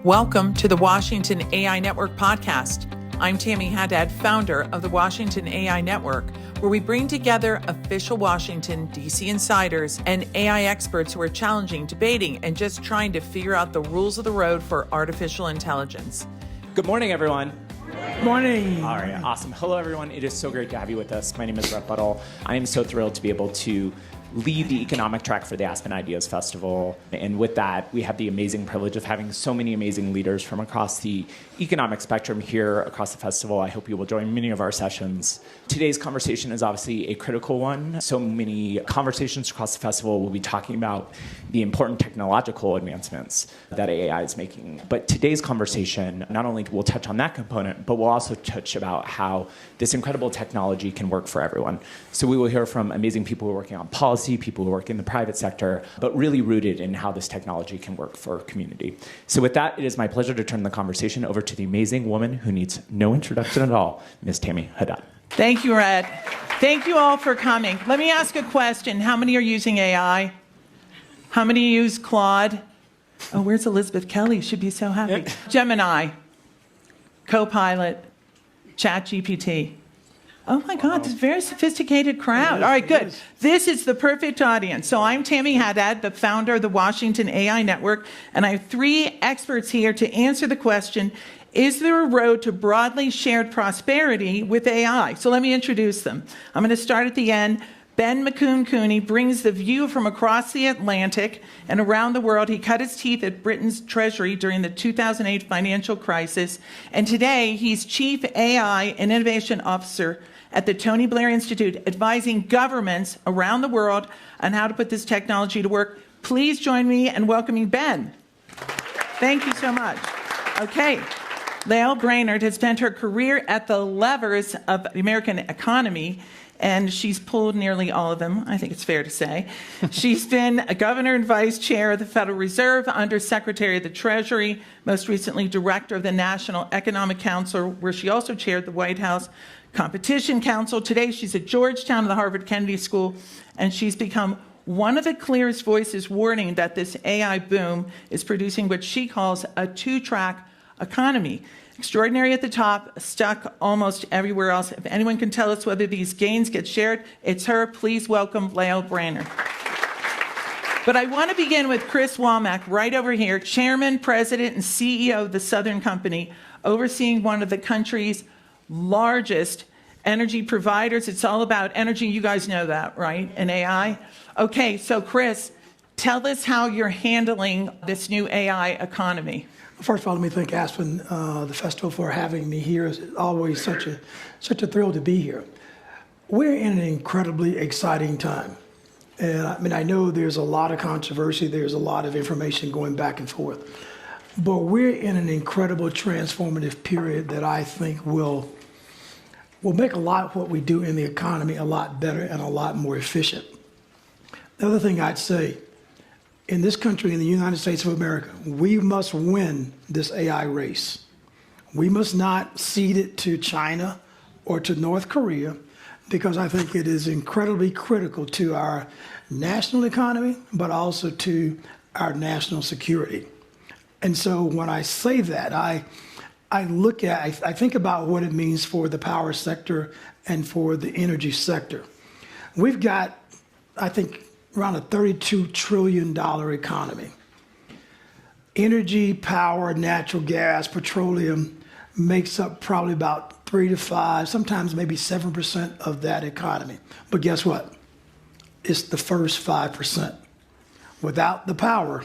Welcome to the Washington AI Network podcast. I'm Tammy Haddad, founder of the Washington AI Network, where we bring together official Washington, D.C. insiders and AI experts who are challenging, debating, and just trying to figure out the rules of the road for artificial intelligence. Good morning, everyone. Morning. All right, awesome. Hello, everyone. It is so great to have you with us. My name is Rep Buttle. I am so thrilled to be able to lead the economic track for the Aspen Ideas Festival. And with that, we have the amazing privilege of having so many amazing leaders from across the economic spectrum here across the festival. I hope you will join many of our sessions. Today's conversation is obviously a critical one. So many conversations across the festival will be talking about the important technological advancements that AI is making. But today's conversation not only will touch on that component, but we'll also touch about how this incredible technology can work for everyone. So we will hear from amazing people who are working on policy, people who work in the private sector, but really rooted in how this technology can work for community. So with that, it is my pleasure to turn the conversation over to the amazing woman who needs no introduction at all, Ms. Tammy Haddad. Thank you, Red. Thank you all for coming. Let me ask a question. How many are using AI? How many use Claude? Oh, where's Elizabeth Kelly? She'd be so happy. Gemini, Copilot, ChatGPT. Oh my God, this is a very sophisticated crowd. All right, good. This is the perfect audience. So I'm Tammy Haddad, the founder of the Washington AI Network, and I have three experts here to answer the question, is there a road to broadly shared prosperity with AI? So let me introduce them. I'm going to start at the end. Benedict Macon-Cooney brings the view from across the Atlantic and around the world. He cut his teeth at Britain's Treasury during the 2008 financial crisis, and today he's Chief AI and Innovation Officer at the Blair Institute, advising governments around the world on how to put this technology to work. Please join me in welcoming Ben. Thank you so much. Okay. Lael Brainard has spent her career at the levers of the American economy, and she's pulled nearly all of them, I think it's fair to say. She's been a governor and vice chair of the Federal Reserve, under Secretary of the Treasury, most recently director of the National Economic Council, where she also chaired the White House Competition Council. Today, she's at Georgetown, the Harvard Kennedy School, and she's become one of the clearest voices warning that this AI boom is producing what she calls a two-track economy. Extraordinary at the top, stuck almost everywhere else. If anyone can tell us whether these gains get shared, it's her. Please welcome Lael Brainard. But I want to begin with Chris Womack, right over here, Chairman, President, and CEO of the Southern Company, overseeing one of the country's largest energy providers. It's all about energy. You guys know that, right? And AI. Okay, so Chris, tell us how you're handling this new AI economy. First of all, let me thank Aspen, the festival, for having me here. It's always such a thrill to be here. We're in an incredibly exciting time. And I know there's a lot of controversy, there's a lot of information going back and forth. But we're in an incredible transformative period that I think will make a lot of what we do in the economy a lot better and a lot more efficient. The other thing I'd say, in this country, in the United States of America, we must win this AI race. We must not cede it to China or to North Korea, because I think it is incredibly critical to our national economy, but also to our national security. And so when I say that, I think about what it means for the power sector and for the energy sector. We've got, I think, around a $32 trillion economy. Energy, power, natural gas, petroleum makes up probably about 3 to 5, sometimes maybe 7% of that economy. But guess what? It's the first 5%. Without the power,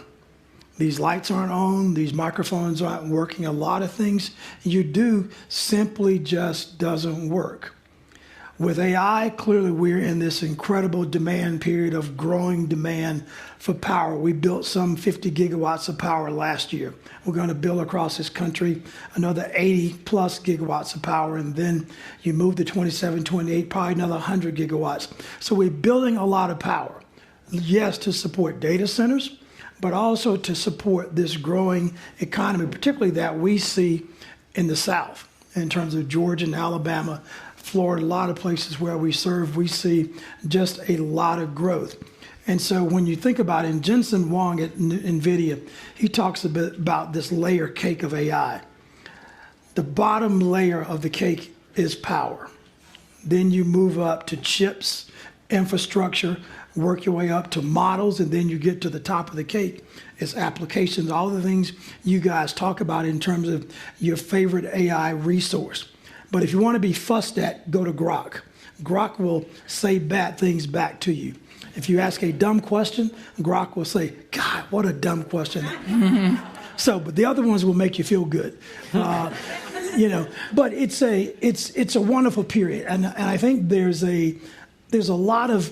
these lights aren't on, these microphones aren't working, a lot of things you do simply just doesn't work. With AI, clearly we're in this incredible demand period of growing demand for power. We built some 50 gigawatts of power last year. We're going to build across this country another 80 plus gigawatts of power, and then you move to 27, 28, probably another 100 gigawatts. So we're building a lot of power, yes, to support data centers, but also to support this growing economy, particularly that we see in the South, in terms of Georgia and Alabama, Florida, a lot of places where we serve, we see just a lot of growth. And so when you think about it, and Jensen Huang at NVIDIA, he talks a bit about this layer cake of AI. The bottom layer of the cake is power. Then you move up to chips, infrastructure, work your way up to models, and then you get to the top of the cake. It's applications, all the things you guys talk about in terms of your favorite AI resource. But if you want to be fussed at, go to Grok. Grok will say bad things back to you. If you ask a dumb question, Grok will say, God, what a dumb question. So, but the other ones will make you feel good. But it's a wonderful period. And I think there's a lot of,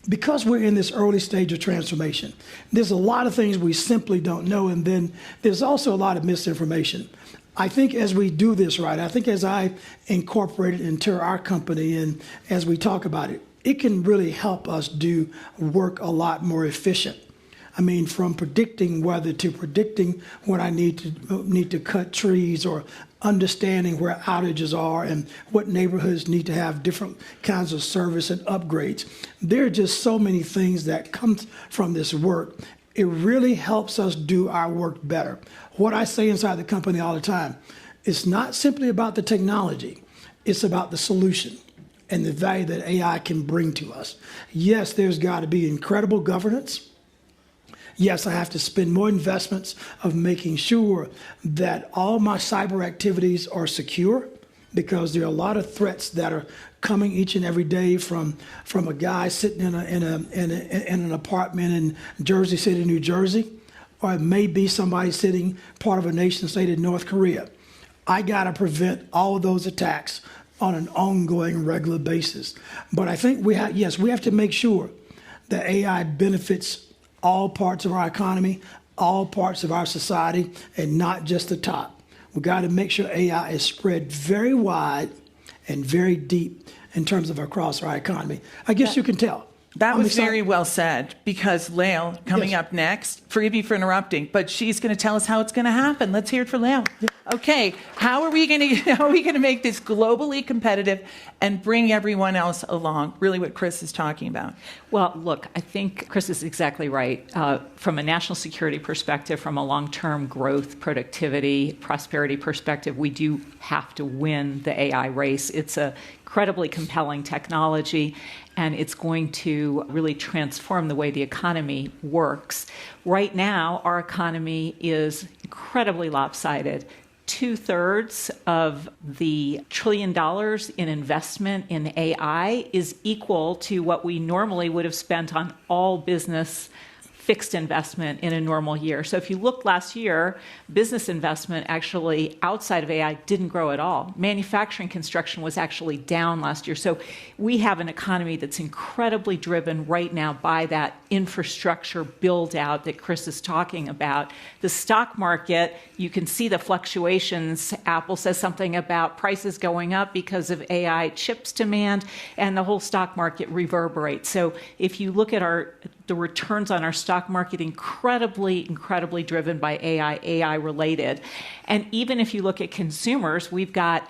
because we're in this early stage of transformation, there's a lot of things we simply don't know, and then there's also a lot of misinformation. I think as we do this right, I think as I incorporate it into our company and as we talk about it, it can really help us do work a lot more efficient. I mean, from predicting weather to predicting when I need to cut trees, or understanding where outages are and what neighborhoods need to have different kinds of service and upgrades. There are just so many things that come from this work. It really helps us do our work better. What I say inside the company all the time, it's not simply about the technology, it's about the solution and the value that AI can bring to us. Yes, there's got to be incredible governance. Yes, I have to spend more investments of making sure that all my cyber activities are secure, because there are a lot of threats that are coming each and every day from a guy sitting in an apartment in Jersey City, New Jersey, or it may be somebody sitting part of a nation state in North Korea. I got to prevent all of those attacks on an ongoing, regular basis. But I think we have to make sure that AI benefits all parts of our economy, all parts of our society, and not just the top. We've got to make sure AI is spread very wide and very deep in terms of across our economy. I guess you can tell. That was very well said, because Lael, coming up next, forgive me for interrupting, but she's going to tell us how it's going to happen. Let's hear it for Lael. Okay, how are we going to make this globally competitive and bring everyone else along? Really what Chris is talking about. Well, look, I think Chris is exactly right. From a national security perspective, from a long-term growth, productivity, prosperity perspective, we do have to win the AI race. It's a incredibly compelling technology, and it's going to really transform the way the economy works. Right now, our economy is incredibly lopsided. 2/3 of the $1 trillion in investment in AI is equal to what we normally would have spent on all business fixed investment in a normal year. So if you look last year, business investment actually outside of AI didn't grow at all. Manufacturing construction was actually down last year. So we have an economy that's incredibly driven right now by that infrastructure build out that Chris is talking about. The stock market, you can see the fluctuations. Apple says something about prices going up because of AI chips demand, and the whole stock market reverberates. So if you look at the returns on our stock market, incredibly driven by AI related. And even if you look at consumers, we've got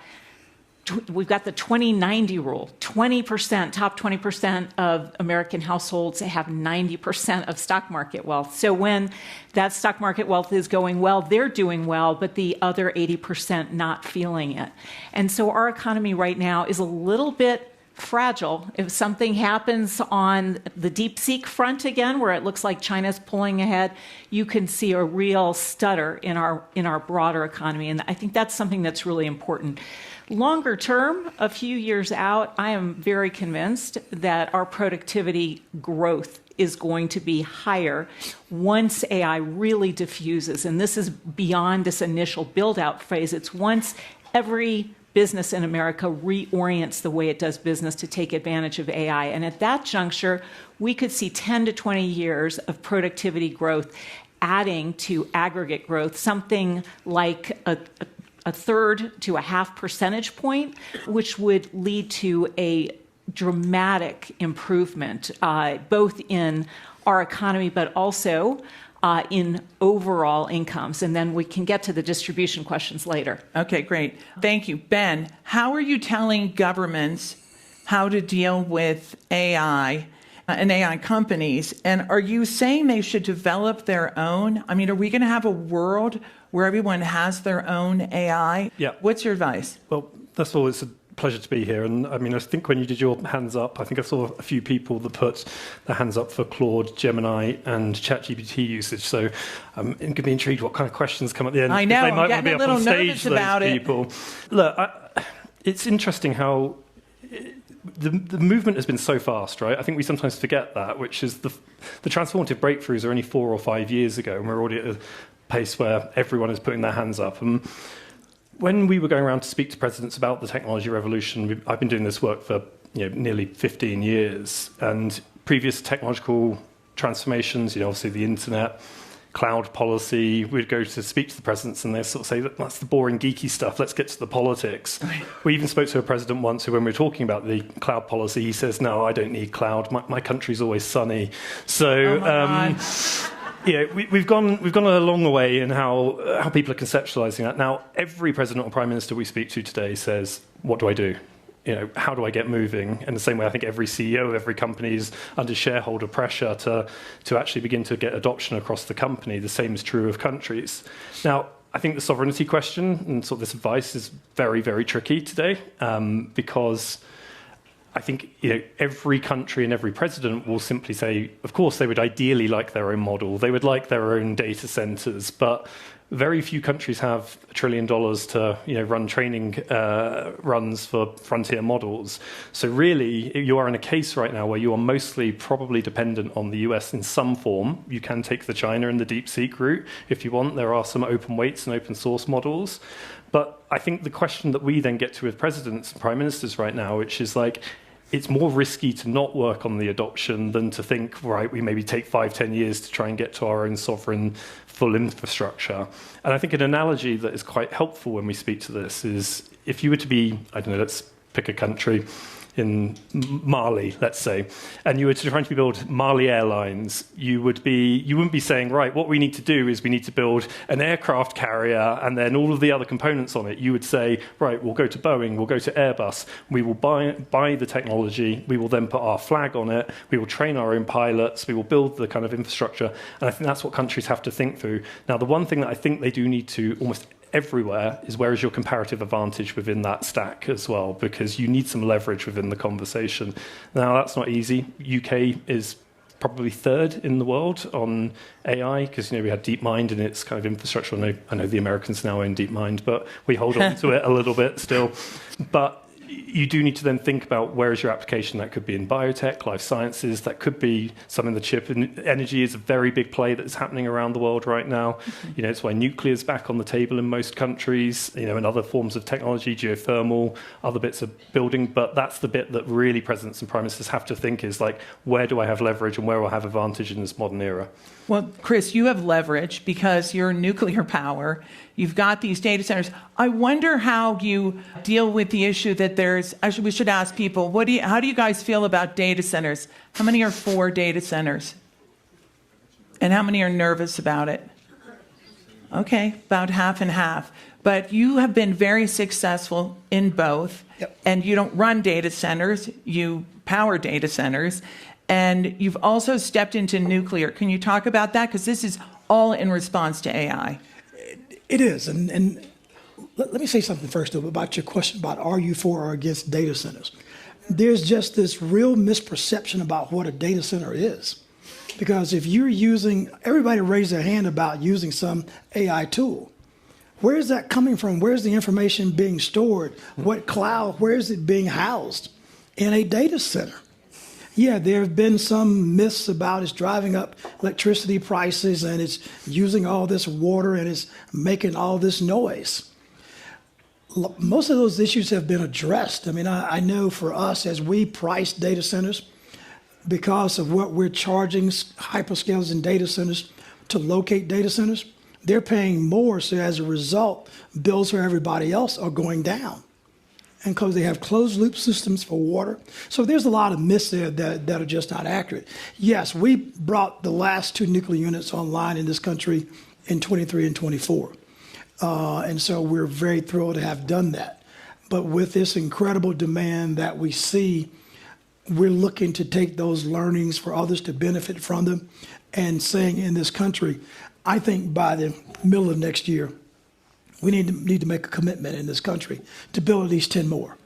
the 2090 rule. 20%, top 20% of American households have 90% of stock market wealth. So when that stock market wealth is going well, they're doing well, but the other 80% not feeling it. And so our economy right now is a little bit fragile. If something happens on the DeepSeek front again, where it looks like China's pulling ahead, you can see a real stutter in our broader economy. And I think that's something that's really important. Longer term, a few years out, I am very convinced that our productivity growth is going to be higher once AI really diffuses. And this is beyond this initial build-out phase. It's once every business in America reorients the way it does business to take advantage of AI. And at that juncture, we could see 10 to 20 years of productivity growth adding to aggregate growth, something like a third to a half percentage point, which would lead to a dramatic improvement, both in our economy, but also in overall incomes. And then we can get to the distribution questions later. Okay, great. Thank you. Ben, how are you telling governments how to deal with AI? and AI companies. And are you saying they should develop their own? I mean, are we going to have a world where everyone has their own AI? Yeah. What's your advice? Well, first of all, it's a pleasure to be here. And I mean, I think when you did your hands up, I think I saw a few people that put their hands up for Claude, Gemini, and ChatGPT usage. So I'm going to be intrigued what kind of questions come at the end. I know, They might I'm want to getting be a up on little stage, nervous those about it. people. Look, it's interesting how the movement has been so fast, right? I think we sometimes forget that, which is the transformative breakthroughs are only 4 or 5 years ago, and we're already at a pace where everyone is putting their hands up. And when we were going around to speak to presidents about the technology revolution, I've been doing this work for nearly 15 years, and previous technological transformations, obviously the internet, cloud policy, we'd go to speak to the presidents and they'd sort of say, that's the boring, geeky stuff, let's get to the politics. We even spoke to a president once who, when we were talking about the cloud policy, he says, no, I don't need cloud, my country's always sunny. So, we've gone a long way in how people are conceptualizing that. Now, every president or prime minister we speak to today says, what do I do? How do I get moving? And the same way, I think every CEO of every company is under shareholder pressure to actually begin to get adoption across the company. The same is true of countries. Now, I think the sovereignty question and sort of this advice is very, very tricky today because I think every country and every president will simply say, of course, they would ideally like their own model. They would like their own data centers, but very few countries have $1 trillion to run training runs for frontier models. So really, you are in a case right now where you are mostly probably dependent on the US in some form. You can take the China and the DeepSeek route if you want. There are some open weights and open source models. But I think the question that we then get to with presidents and prime ministers right now, which is like, it's more risky to not work on the adoption than to think, right, we maybe take 5-10 years to try and get to our own sovereign full infrastructure. And I think an analogy that is quite helpful when we speak to this is if you were to be, I don't know, let's pick a country in Mali, let's say, and you were trying to build Mali Airlines, you wouldn't be saying, right, what we need to do is we need to build an aircraft carrier and then all of the other components on it. You would say, right, we'll go to Boeing, we'll go to Airbus, we will buy the technology, we will then put our flag on it, we will train our own pilots, we will build the kind of infrastructure, and I think that's what countries have to think through. Now, the one thing that I think they do need to almost everywhere is where is your comparative advantage within that stack as well, because you need some leverage within the conversation. Now, that's not easy. UK is probably third in the world on AI because we had DeepMind and its kind of infrastructure. I know the Americans now own DeepMind, but we hold on to it a little bit still. But you do need to then think about where is your application. That could be in biotech, life sciences, that could be some in the chip. And energy is a very big play that's happening around the world right now. It's why nuclear is back on the table in most countries, and other forms of technology, geothermal, other bits of building. But that's the bit that really presidents and prime ministers have to think is like, where do I have leverage and where will I have advantage in this modern era? Well, Chris, you have leverage because you're nuclear power. You've got these data centers. I wonder how you deal with the issue that actually we should ask people, how do you guys feel about data centers? How many are for data centers? And how many are nervous about it? Okay, about half and half. But you have been very successful in both. Yep. And you don't run data centers, you power data centers. And you've also stepped into nuclear. Can you talk about that? Because this is all in response to AI. It is. And let me say something first, though, about your question about are you for or against data centers. There's just this real misperception about what a data center is. Because if you're everybody raised their hand about using some AI tool. Where is that coming from? Where's the information being stored? What cloud? Where is it being housed? In a data center. Yeah, there have been some myths about it's driving up electricity prices and it's using all this water and it's making all this noise. Most of those issues have been addressed. I mean, I know for us as we price data centers, because of what we're charging hyperscalers and data centers to locate data centers, they're paying more. So as a result, bills for everybody else are going down. And because they have closed loop systems for water. So there's a lot of myths there that are just not accurate. Yes, we brought the last 2 nuclear units online in this country in 23 and 24. And so we're very thrilled to have done that. But with this incredible demand that we see, we're looking to take those learnings for others to benefit from them, and saying in this country, I think by the middle of next year, we need to make a commitment in this country to build at least 10 more.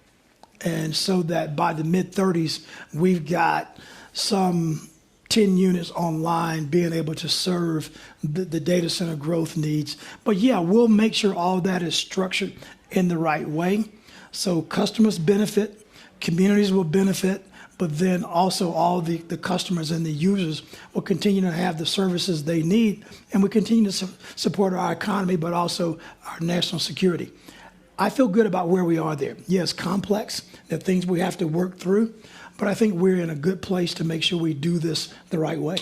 And so that by the mid-30s, we've got some 10 units online being able to serve the data center growth needs. But yeah, we'll make sure all that is structured in the right way. So customers benefit, communities will benefit, but then also all the customers and the users will continue to have the services they need, and we continue to support our economy, but also our national security. I feel good about where we are there. Yes, complex, there are things we have to work through, but I think we're in a good place to make sure we do this the right way.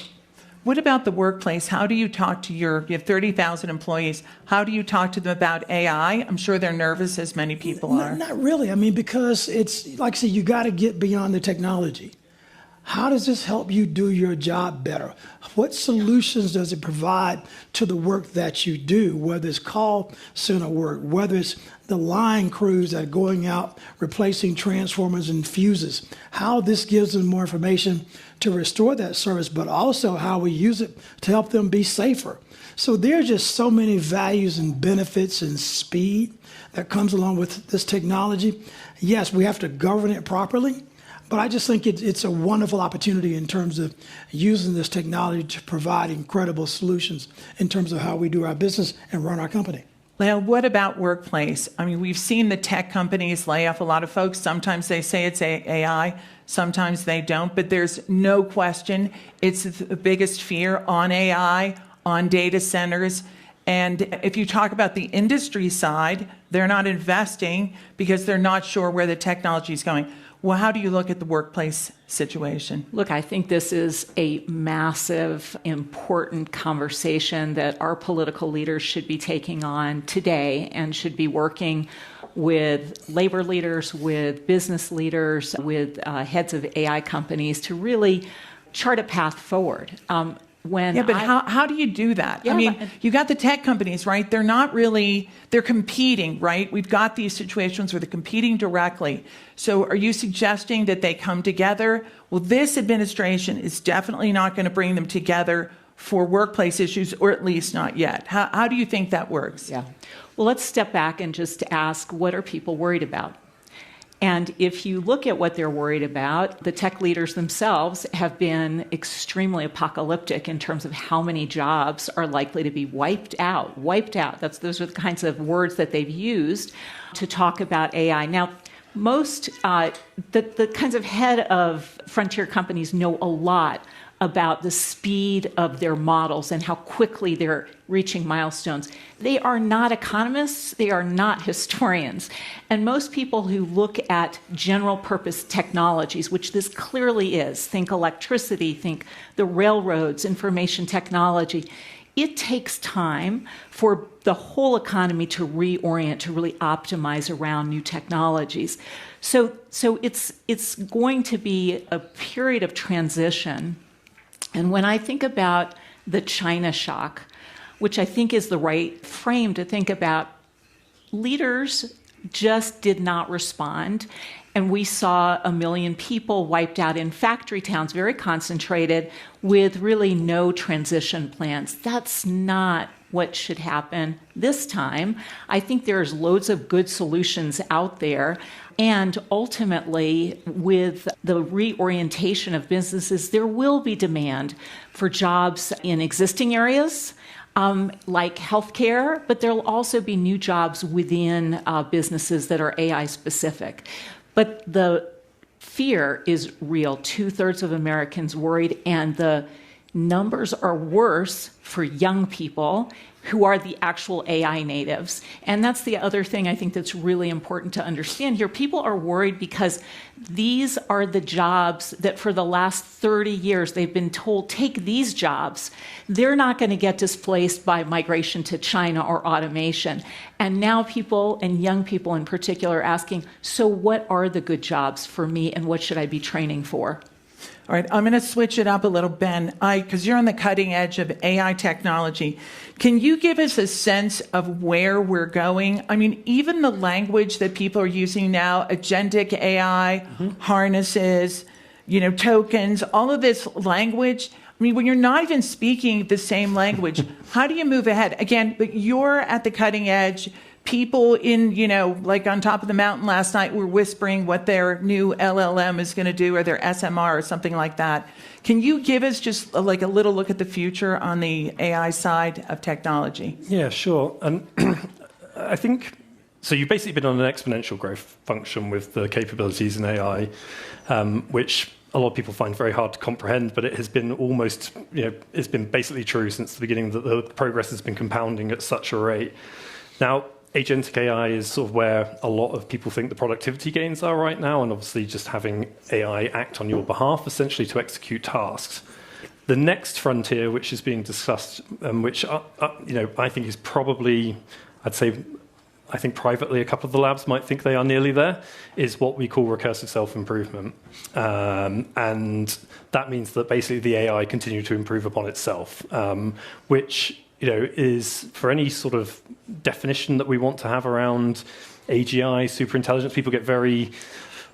What about the workplace? How do you talk to you have 30,000 employees. How do you talk to them about AI? I'm sure they're nervous, as many people are. Not really. I mean, because it's, like I said, you got to get beyond the technology. How does this help you do your job better? What solutions does it provide to the work that you do, whether it's call center work, whether it's the line crews that are going out replacing transformers and fuses, how this gives them more information to restore that service, but also how we use it to help them be safer. So there are just so many values and benefits and speed that comes along with this technology. Yes, we have to govern it properly, but I just think it's a wonderful opportunity in terms of using this technology to provide incredible solutions in terms of how we do our business and run our company. Lael, what about workplace? I mean, we've seen the tech companies lay off a lot of folks. Sometimes they say it's AI, sometimes they don't, but there's no question it's the biggest fear on AI, on data centers. And if you talk about the industry side, they're not investing because they're not sure where the technology is going. Well, how do you look at the workplace situation? Look, I think this is a massive, important conversation that our political leaders should be taking on today and should be working with labor leaders, with business leaders, with heads of AI companies to really chart a path forward. How do you do that? Yeah, I mean, you got the tech companies, right? They're competing, right? We've got these situations where they're competing directly. So are you suggesting that they come together? Well, this administration is definitely not going to bring them together for workplace issues, or at least not yet. How do you think that works? Yeah. Well, let's step back and just ask, what are people worried about? And if you look at what they're worried about, the tech leaders themselves have been extremely apocalyptic in terms of how many jobs are likely to be wiped out. Wiped out. Those are the kinds of words that they've used to talk about AI. Now, most, the kinds of head of frontier companies know a lot about the speed of their models and how quickly they're reaching milestones. They are not economists, they are not historians. And most people who look at general purpose technologies, which this clearly is, think electricity, think the railroads, information technology, it takes time for the whole economy to reorient, to really optimize around new technologies. So it's going to be a period of transition. And when I think about the China shock, which I think is the right frame to think about, leaders just did not respond. And we saw 1 million people wiped out in factory towns, very concentrated, with really no transition plans. That's not what should happen this time. I think there's loads of good solutions out there. And ultimately, with the reorientation of businesses, there will be demand for jobs in existing areas, like healthcare, but there will also be new jobs within businesses that are AI specific. But the fear is real. 2/3 of Americans worried, and the numbers are worse for young people who are the actual AI natives. And that's the other thing I think that's really important to understand here. People are worried because these are the jobs that for the last 30 years they've been told, take these jobs. They're not going to get displaced by migration to China or automation. And now people, and young people in particular, are asking, so what are the good jobs for me and what should I be training for? All right, I'm going to switch it up a little, Ben, because you're on the cutting edge of AI technology. Can you give us a sense of where we're going? I mean, even the language that people are using now, agentic AI, harnesses, tokens, all of this language. I mean, when you're not even speaking the same language, how do you move ahead? Again, but you're at the cutting edge. People in, like on top of the mountain last night were whispering what their new LLM is going to do or their SMR or something like that. Can you give us just like a little look at the future on the AI side of technology? Yeah, sure. And I think, so you've basically been on an exponential growth function with the capabilities in AI, which a lot of people find very hard to comprehend, but it has been almost, it's been basically true since the beginning that the progress has been compounding at such a rate. Now, agentic AI is sort of where a lot of people think the productivity gains are right now, and obviously just having AI act on your behalf, essentially to execute tasks. The next frontier, which is being discussed, which I think is probably, I think privately a couple of the labs might think they are nearly there, is what we call recursive self-improvement. And that means that basically the AI continue to improve upon itself, which is for any sort of definition that we want to have around AGI, superintelligence, people get very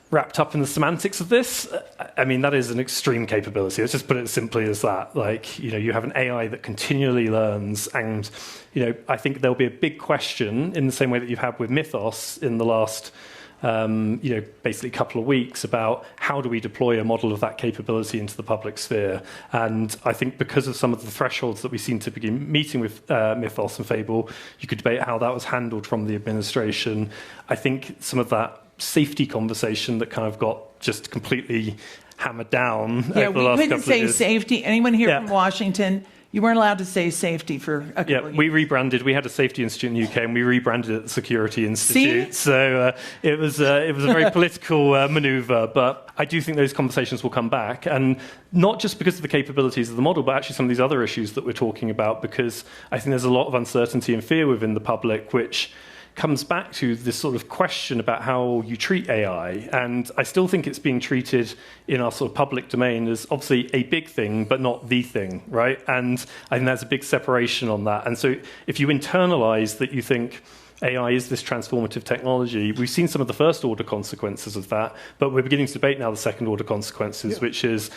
wrapped up in the semantics of this. I mean, that is an extreme capability. Let's just put it as simply as that. Like, you have an AI that continually learns, and, I think there'll be a big question in the same way that you've had with Mythos in the last basically a couple of weeks about how do we deploy a model of that capability into the public sphere. And I think because of some of the thresholds that we seem to begin meeting with Mythos and Fable, you could debate how that was handled from the administration. I think some of that safety conversation that kind of got just completely hammered down over the last couple of years. We couldn't say safety. Anyone here from Washington? You weren't allowed to say safety for a couple of years. We rebranded. We had a safety institute in the UK, and we rebranded it the Security Institute. See? So it was a very political manoeuvre. But I do think those conversations will come back, and not just because of the capabilities of the model, but actually some of these other issues that we're talking about. Because I think there's a lot of uncertainty and fear within the public, which comes back to this sort of question about how you treat AI. And I still think it's being treated in our sort of public domain as obviously a big thing, but not the thing, right? And I think there's a big separation on that. And so if you internalize that you think AI is this transformative technology, we've seen some of the first order consequences of that, but we're beginning to debate now the second order consequences, which is,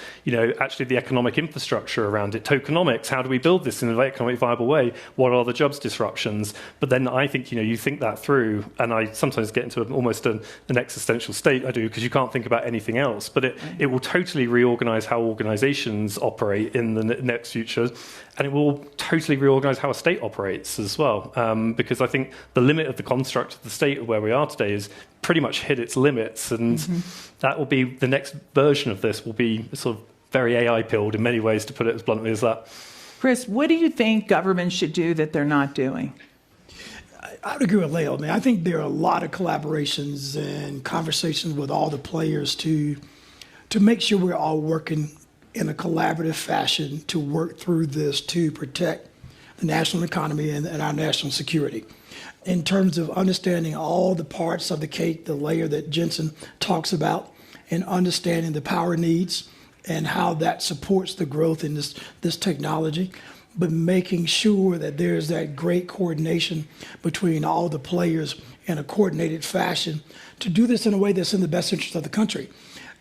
actually the economic infrastructure around it. Tokenomics, how do we build this in an economically viable way? What are the jobs disruptions? But then I think, you think that through, and I sometimes get into almost an existential state, I do, because you can't think about anything else. But it will totally reorganize how organizations operate in the next future, and it will totally reorganize how a state operates as well, because I think the limit of the construct of the state of where we are today is pretty much hit its limits, and that will be the next version of this will be sort of very AI pilled in many ways, to put it as bluntly as that. Chris, what do you think governments should do that they're not doing? I would agree with Lael, man. I think there are a lot of collaborations and conversations with all the players to make sure we're all working in a collaborative fashion to work through this to protect the national economy and our national security. In terms of understanding all the parts of the cake, the layer that Jensen talks about, and understanding the power needs and how that supports the growth in this technology, but making sure that there's that great coordination between all the players in a coordinated fashion to do this in a way that's in the best interest of the country.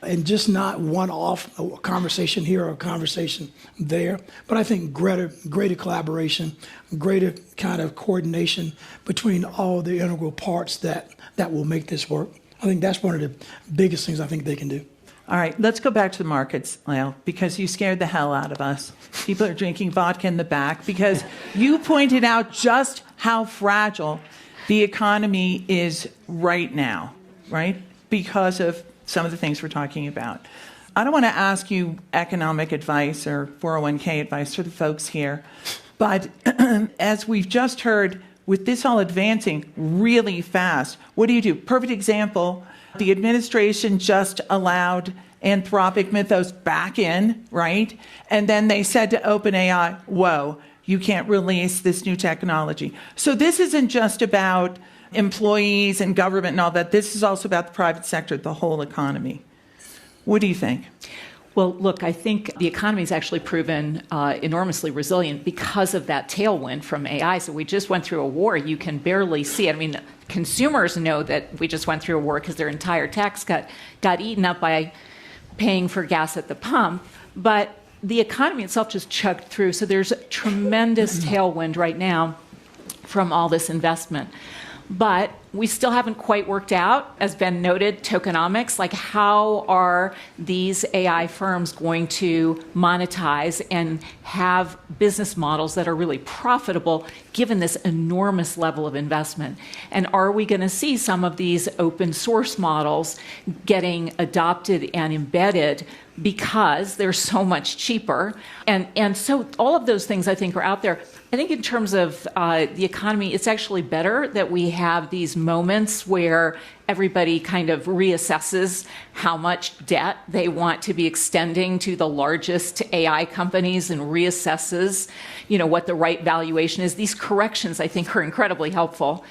And just not one-off, a conversation here or a conversation there, but I think greater collaboration, greater kind of coordination between all the integral parts that will make this work. I think that's one of the biggest things I think they can do. All right, let's go back to the markets, Lael, because you scared the hell out of us. People are drinking vodka in the back because you pointed out just how fragile the economy is right now, right? Because of some of the things we're talking about. I don't want to ask you economic advice or 401k advice for the folks here, but as we've just heard, with this all advancing really fast, what do? Perfect example, the administration just allowed Anthropic Mythos back in, right? And then they said to OpenAI, whoa, you can't release this new technology. So this isn't just about employees and government and all that. This is also about the private sector, the whole economy. What do you think? Well, look, I think the economy has actually proven enormously resilient because of that tailwind from AI. So we just went through a war. You can barely see it. I mean, consumers know that we just went through a war because their entire tax cut got eaten up by paying for gas at the pump, but the economy itself just chugged through. So there's a tremendous tailwind right now from all this investment. But we still haven't quite worked out, as Ben noted, tokenomics, like how are these AI firms going to monetize and have business models that are really profitable given this enormous level of investment? And are we going to see some of these open source models getting adopted and embedded because they're so much cheaper? And so all of those things I think are out there. I think in terms of the economy, it's actually better that we have these moments where everybody kind of reassesses how much debt they want to be extending to the largest AI companies and reassesses, what the right valuation is. These corrections, I think, are incredibly helpful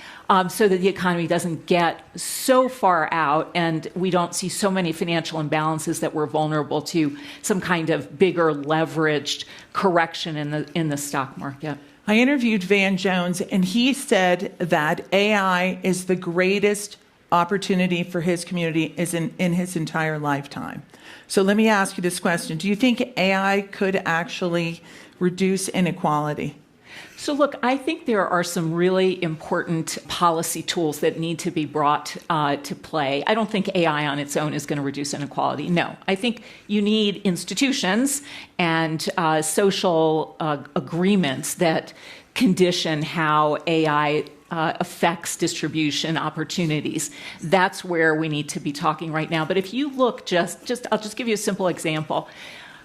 so that the economy doesn't get so far out and we don't see so many financial imbalances that we're vulnerable to some kind of bigger leveraged correction in the stock market. I interviewed Van Jones, and he said that AI is the greatest opportunity for his community in his entire lifetime. So let me ask you this question. Do you think AI could actually reduce inequality? So look, I think there are some really important policy tools that need to be brought to play. I don't think AI on its own is going to reduce inequality. No, I think you need institutions and social agreements that condition how AI affects distribution opportunities. That's where we need to be talking right now. But if you look I'll just give you a simple example.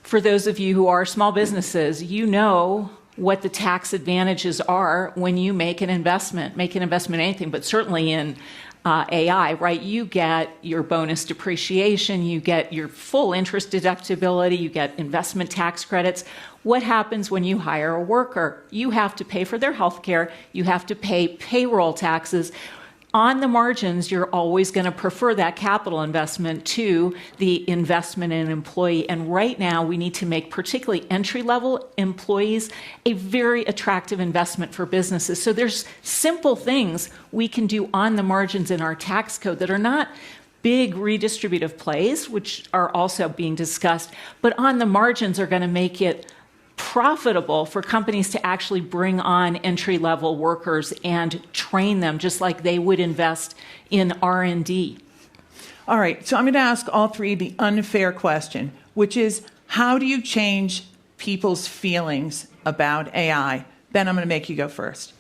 For those of you who are small businesses, you know what the tax advantages are when you make an investment in anything, but certainly in AI, right? You get your bonus depreciation, you get your full interest deductibility, you get investment tax credits. What happens when you hire a worker? You have to pay for their health care, you have to pay payroll taxes. On the margins, you're always going to prefer that capital investment to the investment in an employee. And right now, we need to make particularly entry-level employees a very attractive investment for businesses. So there's simple things we can do on the margins in our tax code that are not big redistributive plays, which are also being discussed, but on the margins are going to make it profitable for companies to actually bring on entry-level workers and train them just like they would invest in R&D. All right, so I'm going to ask all three the unfair question, which is, how do you change people's feelings about AI? Ben, I'm going to make you go first.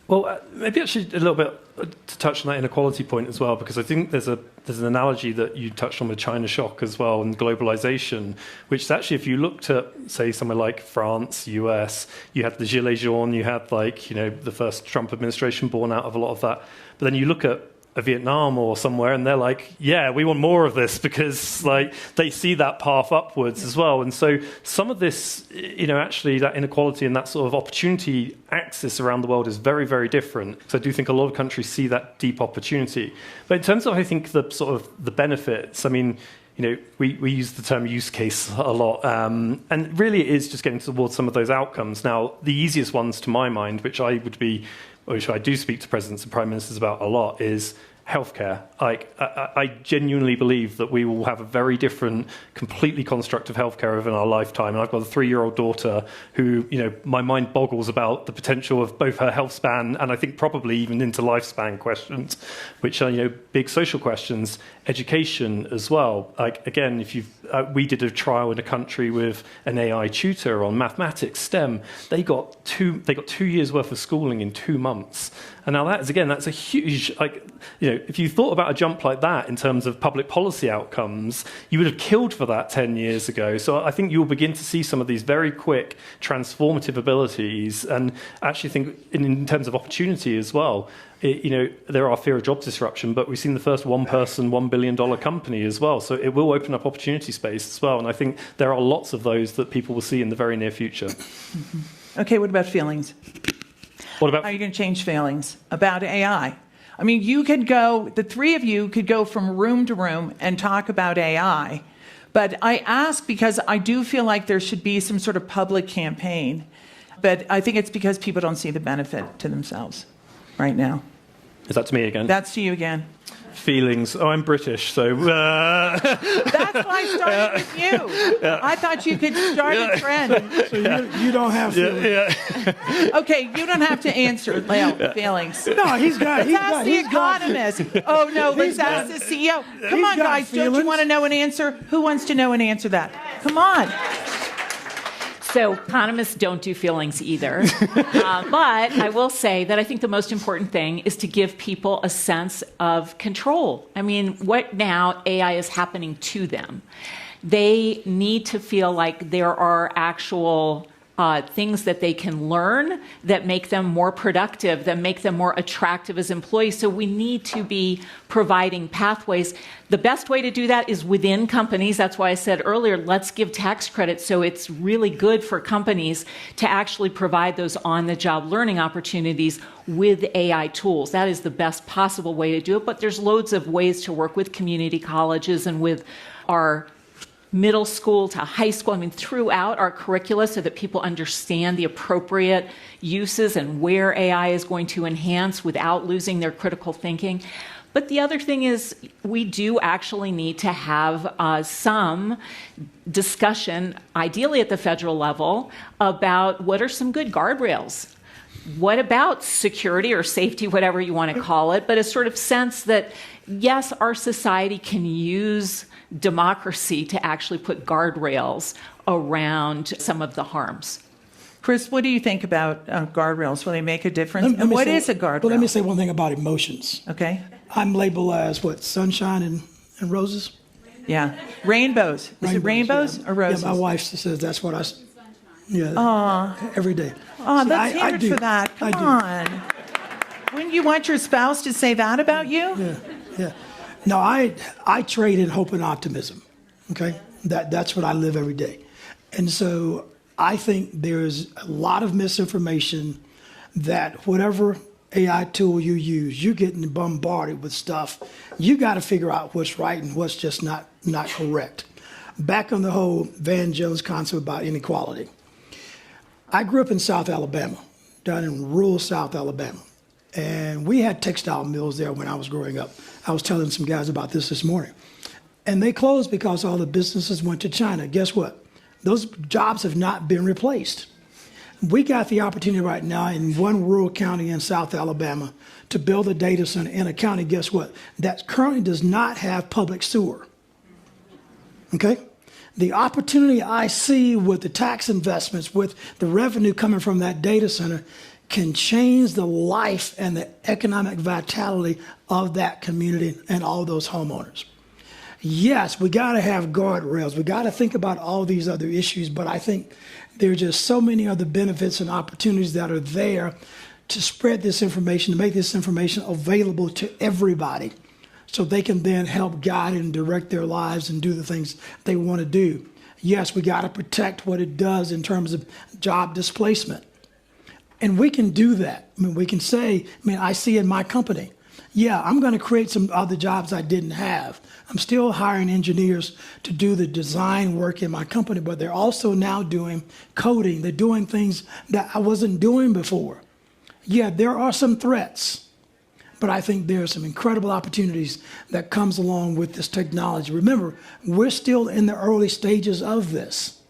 Well, maybe actually a little bit to touch on that inequality point as well, because I think there's an analogy that you touched on with China shock as well and globalization, which is actually, if you looked at, say, somewhere like France, US, you had the Gilets jaunes, you had the first Trump administration born out of a lot of that. But then you look at a Vietnam or somewhere, and they're like, yeah, we want more of this because they see that path upwards as well. And so some of this, actually that inequality and that sort of opportunity axis around the world is very, very different. So I do think a lot of countries see that deep opportunity. But in terms of, I think, the sort of the benefits, I mean, we use the term use case a lot, and really it is just getting towards some of those outcomes. Now, the easiest ones to my mind, which I do speak to presidents and prime ministers about a lot, is healthcare. I genuinely believe that we will have a very different, completely constructive healthcare over our lifetime. And I've got a 3-year-old daughter who, my mind boggles about the potential of both her health span and I think probably even into lifespan questions, which are, big social questions. Education as well. Again, we did a trial in a country with an AI tutor on mathematics, STEM. They got 2 years worth of schooling in 2 months. And now that's a huge, if you thought about a jump like that in terms of public policy outcomes, you would have killed for that 10 years ago. So I think you'll begin to see some of these very quick transformative abilities, and actually think in terms of opportunity as well. There are fear of job disruption, but we've seen the first one-person, $1 billion company as well. So it will open up opportunity space as well. And I think there are lots of those that people will see in the very near future. Mm-hmm. Okay, what about feelings? How are you going to change feelings about AI? I mean, the three of you could go from room to room and talk about AI. But I ask because I do feel like there should be some sort of public campaign. But I think it's because people don't see the benefit to themselves right now. Is that to me again? That's to you again. Feelings. Oh, I'm British, so... That's why I started with you. Yeah. I thought you could start a trend. So you don't have feelings. Yeah. Okay, you don't have to answer, Lael, feelings. No, he's got... Let's ask the economist. Oh, no, let's ask the CEO. Come on, guys, don't you want to know an answer? Who wants to know and answer that? Come on. So economists don't do feelings either. But I will say that I think the most important thing is to give people a sense of control. I mean, what now AI is happening to them? They need to feel like there are actual things that they can learn that make them more productive, that make them more attractive as employees. So we need to be providing pathways. The best way to do that is within companies. That's why I said earlier, let's give tax credit so it's really good for companies to actually provide those on-the-job learning opportunities with AI tools. That is the best possible way to do it, but there's loads of ways to work with community colleges and with our middle school to high school, I mean, throughout our curricula so that people understand the appropriate uses and where AI is going to enhance without losing their critical thinking. But the other thing is we do actually need to have some discussion, ideally at the federal level, about what are some good guardrails. What about security or safety, whatever you want to call it, but a sort of sense that, yes, our society can use democracy to actually put guardrails around some of the harms. Chris, what do you think about guardrails? Will they make a difference? And what is a guardrail? Well, let me say one thing about emotions. Okay. I'm labeled as, what, sunshine and roses? Yeah. Rainbows. Is it rainbows or roses? Yeah, my wife says that's what every day. Oh, let's hear it for that. Come on. Wouldn't you want your spouse to say that about you? Yeah. No, I trade in hope and optimism. Okay? That's what I live every day. And so I think there's a lot of misinformation that whatever AI tool you use, you're getting bombarded with stuff. You got to figure out what's right and what's just not correct. Back on the whole Van Jones concept about inequality. I grew up in South Alabama, down in rural South Alabama. And we had textile mills there when I was growing up. I was telling some guys about this morning. And they closed because all the businesses went to China. Guess what? Those jobs have not been replaced. We got the opportunity right now in one rural county in South Alabama to build a data center in a county, guess what? That currently does not have public sewer. Okay? The opportunity I see with the tax investments, with the revenue coming from that data center, can change the life and the economic vitality of that community and all those homeowners. Yes, we got to have guardrails. We got to think about all these other issues, but I think there are just so many other benefits and opportunities that are there to spread this information, to make this information available to everybody so they can then help guide and direct their lives and do the things they want to do. Yes, we got to protect what it does in terms of job displacement. And we can do that. I mean, we can say, I see in my company, yeah, I'm going to create some other jobs I didn't have. I'm still hiring engineers to do the design work in my company, but they're also now doing coding. They're doing things that I wasn't doing before. Yeah, there are some threats, but I think there are some incredible opportunities that comes along with this technology. Remember, we're still in the early stages of this.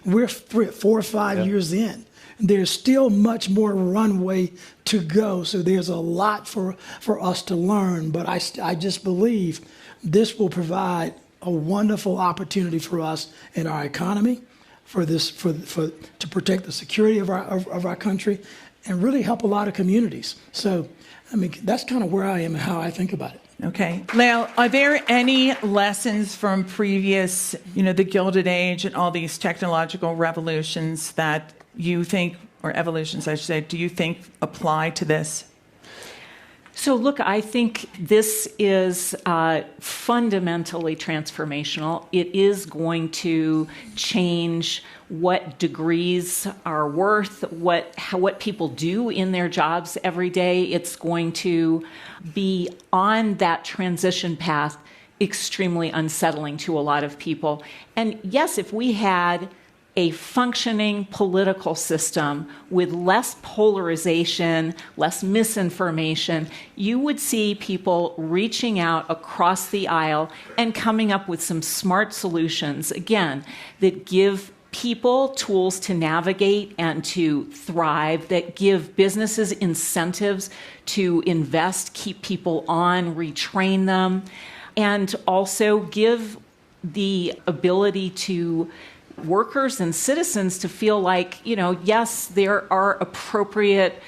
We're 4 or 5 years in. There's still much more runway to go, so there's a lot for us to learn. But I just believe this will provide a wonderful opportunity for us in our economy, to protect the security of our country, and really help a lot of communities. So, that's kind of where I am and how I think about it. Okay. Lael, are there any lessons from previous, the Gilded Age and all these technological revolutions that you think, or evolutions, I should say, do you think apply to this? So look, I think this is fundamentally transformational. It is going to change what degrees are worth, what people do in their jobs every day. It's going to be on that transition path extremely unsettling to a lot of people. And yes, if we had a functioning political system with less polarization, less misinformation, you would see people reaching out across the aisle and coming up with some smart solutions, again, that give people tools to navigate and to thrive, that give businesses incentives to invest, keep people on, retrain them, and also give the ability to workers and citizens to feel like, yes, there are appropriate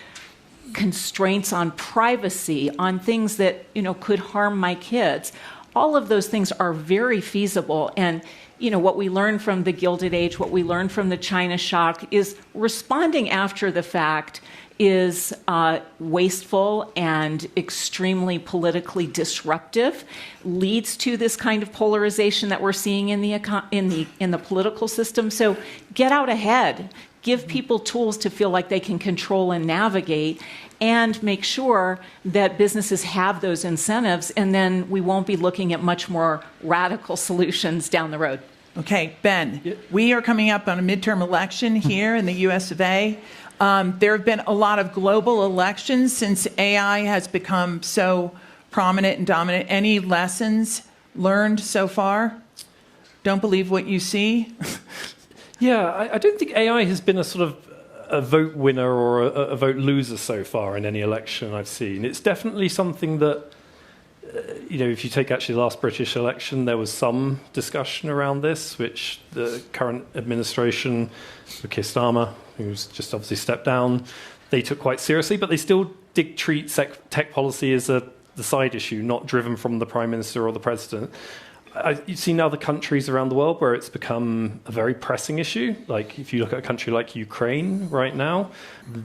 constraints on privacy, on things that, could harm my kids. All of those things are very feasible. And, what we learned from the Gilded Age, what we learned from the China shock is responding after the fact is wasteful and extremely politically disruptive, leads to this kind of polarization that we're seeing in the political system. So get out ahead, give people tools to feel like they can control and navigate, and make sure that businesses have those incentives, and then we won't be looking at much more radical solutions down the road. Okay, Ben, we are coming up on a midterm election here in the US of A. There have been a lot of global elections since AI has become so prominent and dominant. Any lessons learned so far? Don't believe what you see? Yeah, I don't think AI has been a sort of a vote winner or a vote loser so far in any election I've seen. It's definitely something that, if you take actually the last British election, there was some discussion around this, which the current administration, Keir Starmer, who's just obviously stepped down, they took quite seriously, but they still did treat tech policy as the side issue, not driven from the Prime Minister or the President. You've seen other countries around the world where it's become a very pressing issue. Like if you look at a country like Ukraine right now,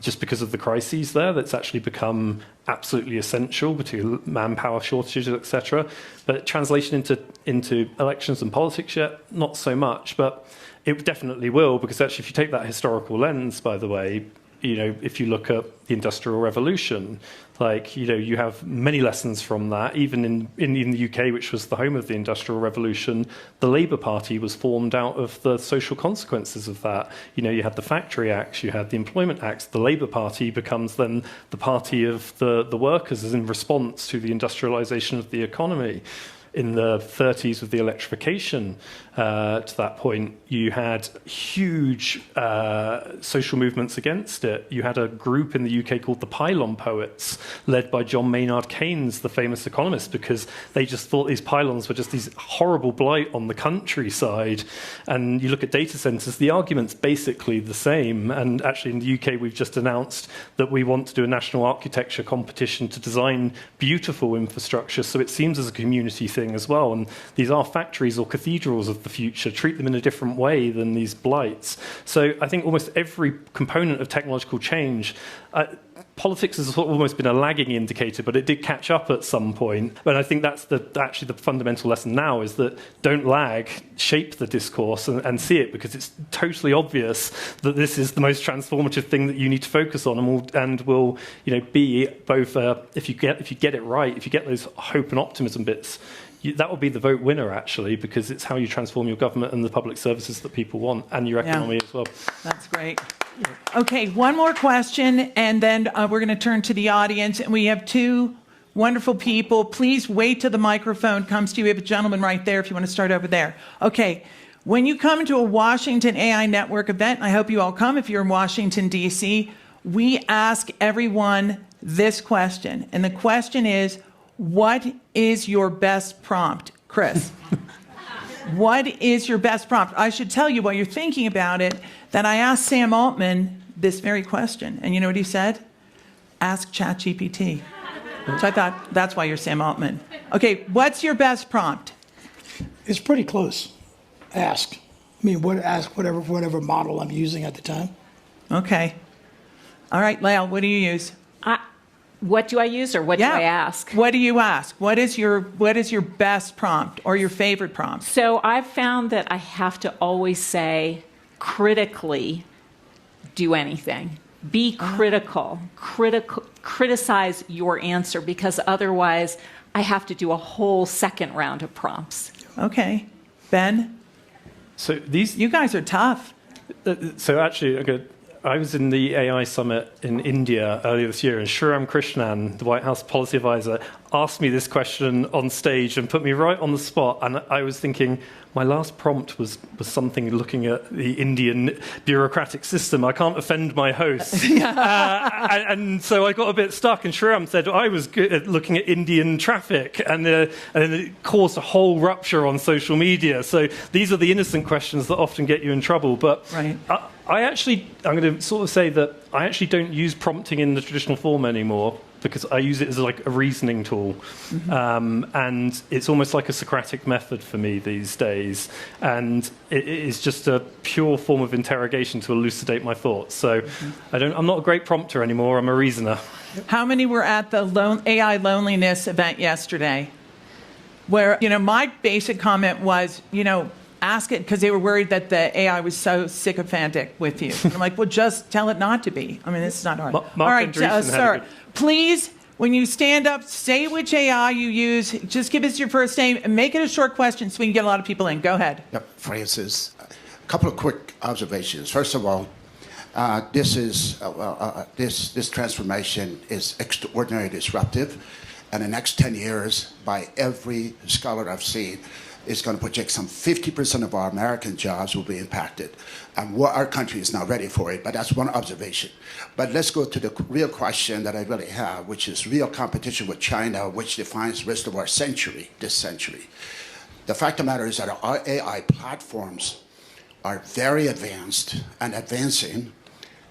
just because of the crises there, that's actually become absolutely essential, particularly manpower shortages, etc. But translation into elections and politics yet, not so much. But it definitely will, because actually if you take that historical lens, by the way, if you look at the Industrial Revolution, you have many lessons from that. Even in the UK, which was the home of the Industrial Revolution, the Labour Party was formed out of the social consequences of that. You had the Factory Acts, you had the Employment Acts. The Labour Party becomes then the party of the workers as in response to the industrialisation of the economy. In the 30s with the electrification, to that point, you had huge social movements against it. You had a group in the UK called the Pylon Poets, led by John Maynard Keynes, the famous economist, because they just thought these pylons were just these horrible blight on the countryside. And you look at data centres, the argument's basically the same. And actually in the UK, we've just announced that we want to do a national architecture competition to design beautiful infrastructure. So it seems as a community thing as well, and these are factories or cathedrals of the future. Treat them in a different way than these blights. So I think almost every component of technological change, politics has almost been a lagging indicator, but it did catch up at some point. But I think that's actually the fundamental lesson now, is that don't lag, shape the discourse and see it, because it's totally obvious that this is the most transformative thing that you need to focus on, and will be both if you get it right, if you get those hope and optimism bits, that will be the vote winner, actually, because it's how you transform your government and the public services that people want, and your economy as well. That's great. Okay, one more question, and then we're going to turn to the audience. And we have two wonderful people. Please wait till the microphone comes to you. We have a gentleman right there if you want to start over there. Okay, when you come to a Washington AI Network event, and I hope you all come if you're in Washington, D.C., we ask everyone this question. And the question is, what is your best prompt? Chris, what is your best prompt? I should tell you while you're thinking about it that I asked Sam Altman this very question. And you know what he said? Ask ChatGPT. So I thought, that's why you're Sam Altman. Okay, what's your best prompt? It's pretty close. Ask. Ask whatever model I'm using at the time. Okay. All right, Lael, what do you use? What do I use, or what do I ask? What do you ask? What is your best prompt or your favorite prompt? So I've found that I have to always say, critically, do anything. Be critical. Criticize your answer, because otherwise I have to do a whole second round of prompts. Okay. Ben? So you guys are tough. So actually, I was in the AI summit in India earlier this year, and Shriram Krishnan, the White House policy advisor, asked me this question on stage and put me right on the spot. And I was thinking, my last prompt was something looking at the Indian bureaucratic system. I can't offend my host. And so I got a bit stuck, and Shriram said I was good at looking at Indian traffic, and it caused a whole rupture on social media. So these are the innocent questions that often get you in trouble. But Right. I'm going to sort of say that I actually don't use prompting in the traditional form anymore, because I use it as like a reasoning tool. And it's almost like a Socratic method for me these days. And it is just a pure form of interrogation to elucidate my thoughts. So I'm not a great prompter anymore, I'm a reasoner. How many were at the AI loneliness event yesterday? Where, my basic comment was, ask it, because they were worried that the AI was so sycophantic with you. And I'm like, well, just tell it not to be. I mean, this is not hard. Mark All right, Andreessen sir, please, when you stand up, say which AI you use. Just give us your first name and make it a short question so we can get a lot of people in. Go ahead. Yep, Francis. A couple of quick observations. First of all, this transformation is extraordinarily disruptive. And the next 10 years, by every scholar I've seen, is going to project some 50% of our American jobs will be impacted. And our country is not ready for it, but that's one observation. But let's go to the real question that I really have, which is real competition with China, which defines the rest of our century, this century. The fact of the matter is that our AI platforms are very advanced and advancing,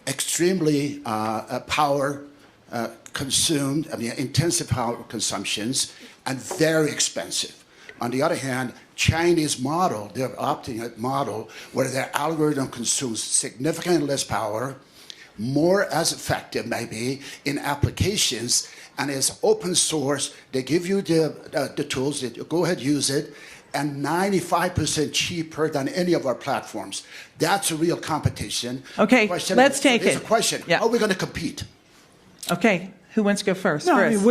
extremely power consumed, intensive power consumptions, and very expensive. On the other hand, Chinese model, they're opting a model where their algorithm consumes significantly less power, more as effective maybe in applications, and is open source. They give you the tools, you go ahead, use it, and 95% cheaper than any of our platforms. That's a real competition. Okay, let's take it. It's a question. Yeah. How are we going to compete? Okay, who wants to go first? No, Chris.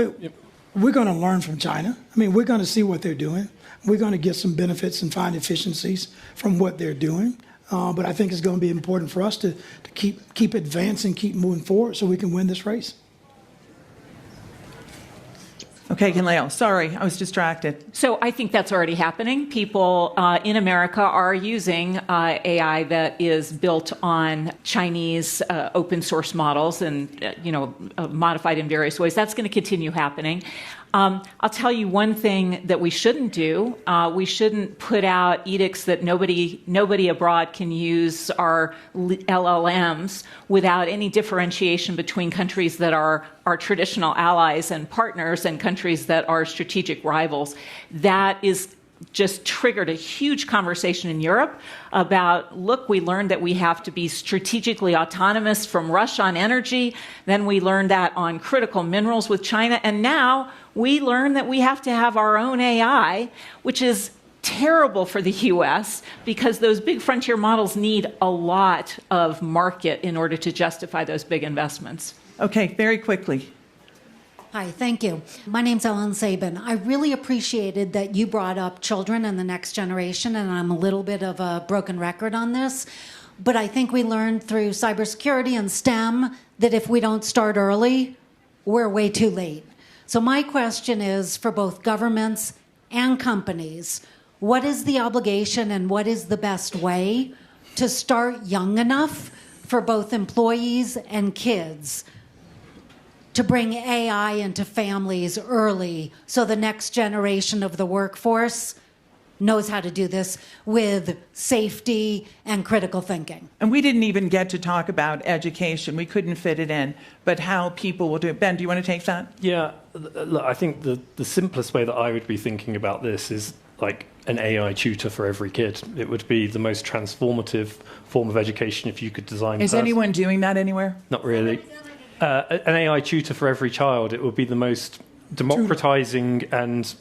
we're going to learn from China. We're going to see what they're doing. We're going to get some benefits and find efficiencies from what they're doing. But I think it's going to be important for us to keep advancing, keep moving forward so we can win this race. Okay, Lael, sorry, I was distracted. So I think that's already happening. People in America are using AI that is built on Chinese open source models and modified in various ways. That's going to continue happening. I'll tell you one thing that we shouldn't do. We shouldn't put out edicts that nobody abroad can use our LLMs without any differentiation between countries that are our traditional allies and partners and countries that are strategic rivals. That is just triggered a huge conversation in Europe about, look, we learned that we have to be strategically autonomous from Russia on energy. Then we learned that on critical minerals with China. And now we learn that we have to have our own AI, which is terrible for the US because those big frontier models need a lot of market in order to justify those big investments. Okay, very quickly. Hi, thank you. My name's Ellen Sabin. I really appreciated that you brought up children and the next generation, and I'm a little bit of a broken record on this. But I think we learned through cybersecurity and STEM that if we don't start early, we're way too late. So my question is for both governments and companies, what is the obligation and what is the best way to start young enough for both employees and kids to bring AI into families early so the next generation of the workforce knows how to do this with safety and critical thinking? And we didn't even get to talk about education. We couldn't fit it in, but how people will do it. Ben, do you want to take that? Yeah, look, I think the simplest way that I would be thinking about this is like an AI tutor for every kid. It would be the most transformative form of education if you could design. Is anyone doing that anywhere? Not really. An AI tutor for every child. It would be the most democratizing and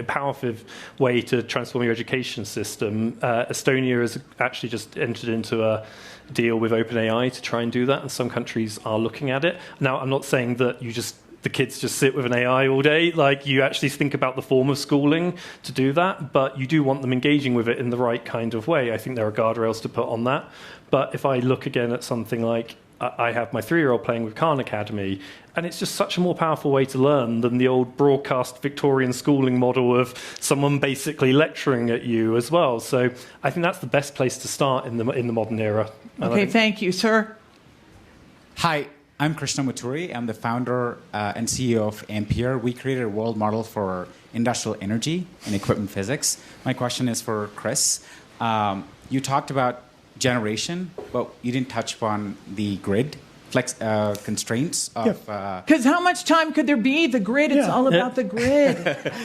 powerful way to transform your education system. Estonia has actually just entered into a deal with OpenAI to try and do that, and some countries are looking at it. Now, I'm not saying that you just the kids just sit with an AI all day. Like, you actually think about the form of schooling to do that, but you do want them engaging with it in the right kind of way. I think there are guardrails to put on that. But if I look again at something like, I have my 3-year-old playing with Khan Academy, and it's just such a more powerful way to learn than the old broadcast Victorian schooling model of someone basically lecturing at you as well. So I think that's the best place to start in the modern era. Okay, thank you, sir. Hi, I'm Krishna Muturi. I'm the founder and CEO of Ampere. We created a world model for industrial energy and equipment physics. My question is for Chris. You talked about generation, but you didn't touch upon the grid constraints of... Because how much time could there be? The grid, it's all about the grid.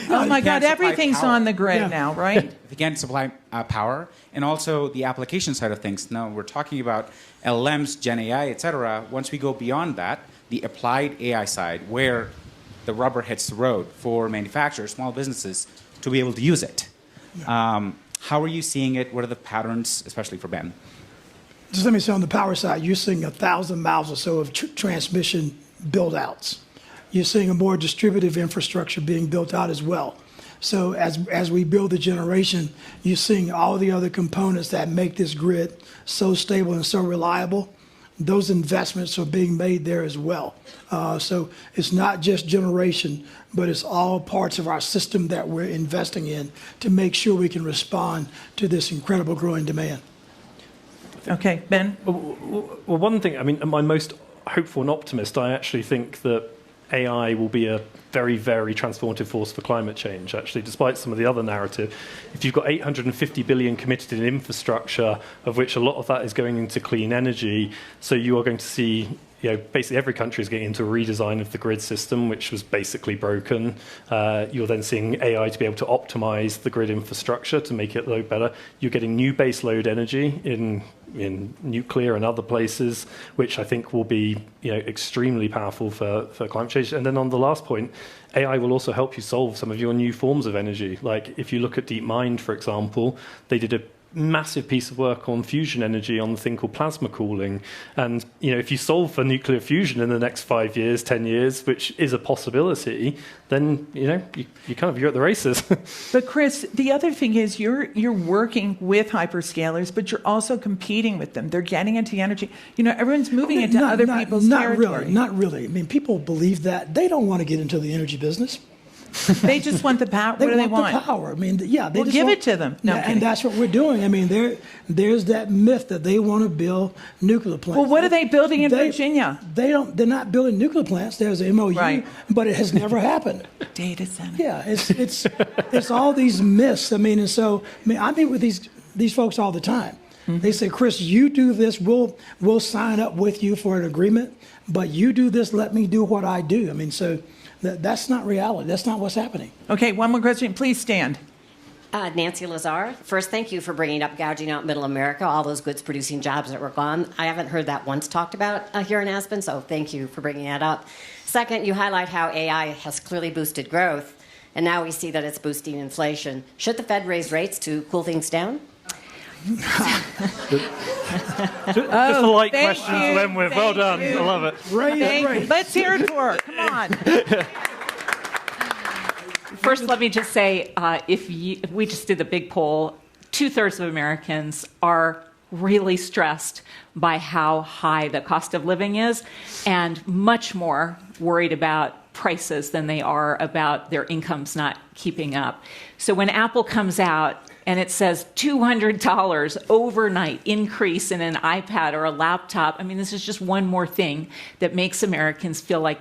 Oh my God, everything's on the grid now, right? If you can't supply power, and also the application side of things. Now, we're talking about LLMs, Gen AI, et cetera. Once we go beyond that, the applied AI side, where the rubber hits the road for manufacturers, small businesses, to be able to use it. How are you seeing it? What are the patterns, especially for Ben? Just let me say on the power side, you're seeing 1,000 miles or so of transmission build-outs. You're seeing a more distributive infrastructure being built out as well. So as we build the generation, you're seeing all the other components that make this grid so stable and so reliable. Those investments are being made there as well. So it's not just generation, but it's all parts of our system that we're investing in to make sure we can respond to this incredible growing demand. Okay, Ben? Well, one thing, I mean, am I most hopeful and optimist? I actually think that AI will be a very, very transformative force for climate change, actually, despite some of the other narrative. If you've got 850 billion committed in infrastructure, of which a lot of that is going into clean energy, so you are going to see, basically every country is getting into a redesign of the grid system, which was basically broken. You're then seeing AI to be able to optimize the grid infrastructure to make it load better. You're getting new base load energy in nuclear and other places, which I think will be extremely powerful for climate change. And then on the last point, AI will also help you solve some of your new forms of energy. Like if you look at DeepMind, for example, they did a massive piece of work on fusion energy on the thing called plasma cooling. And if you solve for nuclear fusion in the next 5 years, 10 years, which is a possibility, then you're at the races. But Chris, the other thing is you're working with hyperscalers, but you're also competing with them. They're getting into energy. Everyone's moving into other people's territory. Not really. I mean, people believe that. They don't want to get into the energy business. They just want the power. What do they want? The power. I mean, they just give it to them. No, and that's what we're doing. I mean, there's that myth that they want to build nuclear plants. Well, what are they building in Virginia? They're not building nuclear plants. There's an MOU, right, but it has never happened. Data center. Yeah, it's all these myths. I mean, I meet with these folks all the time. Mm-hmm. They say, Chris, you do this, we'll sign up with you for an agreement, but you do this, let me do what I do. I mean, so. That's not reality. That's not what's happening. Okay, one more question. Please stand. Nancy Lazar. First, thank you for bringing up gouging out middle America, all those goods-producing jobs that were gone. I haven't heard that once talked about here in Aspen, so thank you for bringing that up. Second, you highlight how AI has clearly boosted growth, and now we see that it's boosting inflation. Should the Fed raise rates to cool things down? Just a light question to them with. Well done. I love it. Let's hear it for her. Come on. First, let me just say, if we just did a big poll, 2/3 of Americans are really stressed by how high the cost of living is and much more worried about prices than they are about their incomes not keeping up. So when Apple comes out and it says $200 overnight increase in an iPad or a laptop, I mean, this is just one more thing that makes Americans feel like,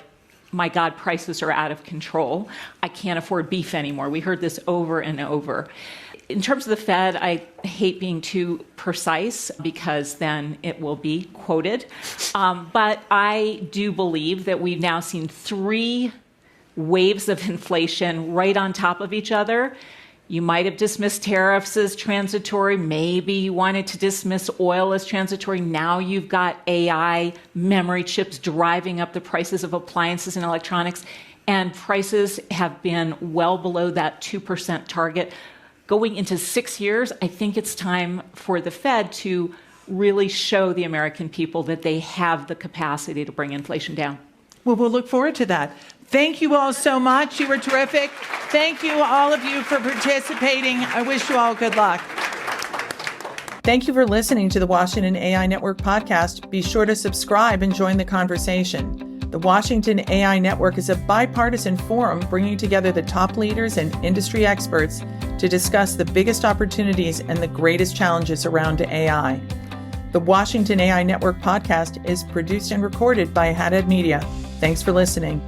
my God, prices are out of control. I can't afford beef anymore. We heard this over and over. In terms of the Fed, I hate being too precise because then it will be quoted. But I do believe that we've now seen 3 waves of inflation right on top of each other. You might have dismissed tariffs as transitory. Maybe you wanted to dismiss oil as transitory. Now you've got AI, memory chips driving up the prices of appliances and electronics. And prices have been well below that 2% target. Going into 6 years, I think it's time for the Fed to really show the American people that they have the capacity to bring inflation down. Well, we'll look forward to that. Thank you all so much. You were terrific. Thank you, all of you, for participating. I wish you all good luck. Thank you for listening to the Washington AI Network podcast. Be sure to subscribe and join the conversation. The Washington AI Network is a bipartisan forum bringing together the top leaders and industry experts to discuss the biggest opportunities and the greatest challenges around AI. The Washington AI Network podcast is produced and recorded by Haddad Media. Thanks for listening.